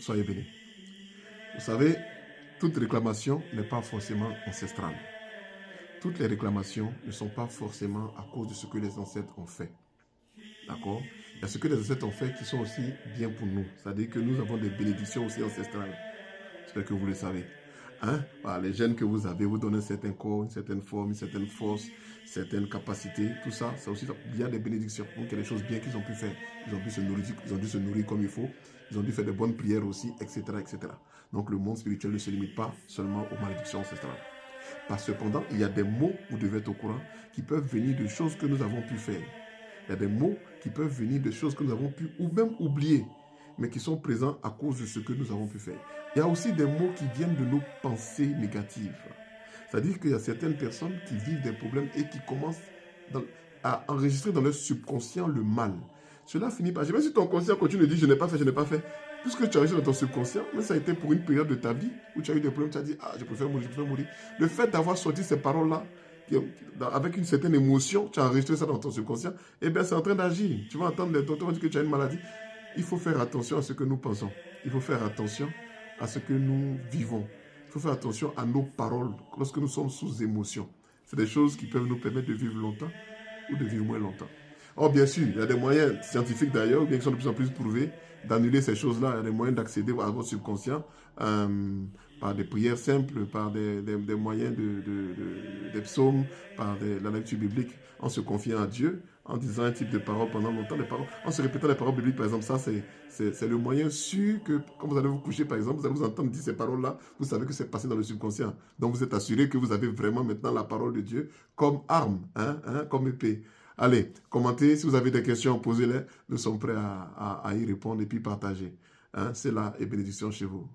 Soyez bénis. Vous savez, toute réclamation n'est pas forcément ancestrale. Toutes les réclamations ne sont pas forcément à cause de ce que les ancêtres ont fait. D'accord? Il y a ce que les ancêtres ont fait qui sont aussi bien pour nous. C'est-à-dire que nous avons des bénédictions aussi ancestrales. J'espère que vous le savez. Hein? Voilà, les gènes que vous avez vous donnent un certain corps, une certaine forme, une certaine force, certaines capacités. Tout ça, c'est aussi, il y a des bénédictions. Donc, il y a des choses bien qu'ils ont pu faire. Ils ont dû se nourrir comme il faut. Ils ont dû faire de bonnes prières aussi, etc., etc. Donc, le monde spirituel ne se limite pas seulement aux malédictions ancestrales. Cependant, il y a des mots, vous devez être au courant, qui peuvent venir de choses que nous avons pu faire. Il y a des mots qui peuvent venir de choses que nous avons pu ou même oublier, mais qui sont présents à cause de ce que nous avons pu faire. Il y a aussi des mots qui viennent de nos pensées négatives. C'est-à-dire qu'il y a certaines personnes qui vivent des problèmes et qui commencent à enregistrer dans leur subconscient le mal. Cela finit par... Je ne sais pas si ton conscient continue de dire je n'ai pas fait, je n'ai pas fait. Tout ce que tu enregistres dans ton subconscient, mais ça a été pour une période de ta vie où tu as eu des problèmes, tu as dit ah, je préfère mourir, je préfère mourir. Le fait d'avoir sorti ces paroles-là, avec une certaine émotion, tu as enregistré ça dans ton subconscient, eh bien c'est en train d'agir. Tu vas entendre les docteurs dire que tu as une maladie. Il faut faire attention à ce que nous pensons. Il faut faire attention à ce que nous vivons. Il faut faire attention à nos paroles lorsque nous sommes sous émotion. C'est des choses qui peuvent nous permettre de vivre longtemps ou de vivre moins longtemps. Or, bien sûr, il y a des moyens scientifiques d'ailleurs, bien qu'ils sont de plus en plus prouvés, d'annuler ces choses-là. Il y a des moyens d'accéder à votre subconscient par des prières simples, par des moyens des psaumes, par la lecture biblique, en se confiant à Dieu, en disant un type de parole pendant longtemps, en se répétant les paroles bibliques, par exemple. Ça, c'est le moyen sûr que, quand vous allez vous coucher, par exemple, vous allez vous entendre dire ces paroles-là, vous savez que c'est passé dans le subconscient. Donc, vous êtes assuré que vous avez vraiment maintenant la parole de Dieu comme arme, comme épée. Allez, commentez. Si vous avez des questions, posez-les. Nous sommes prêts à y répondre et puis partager. C'est là et bénédiction chez vous.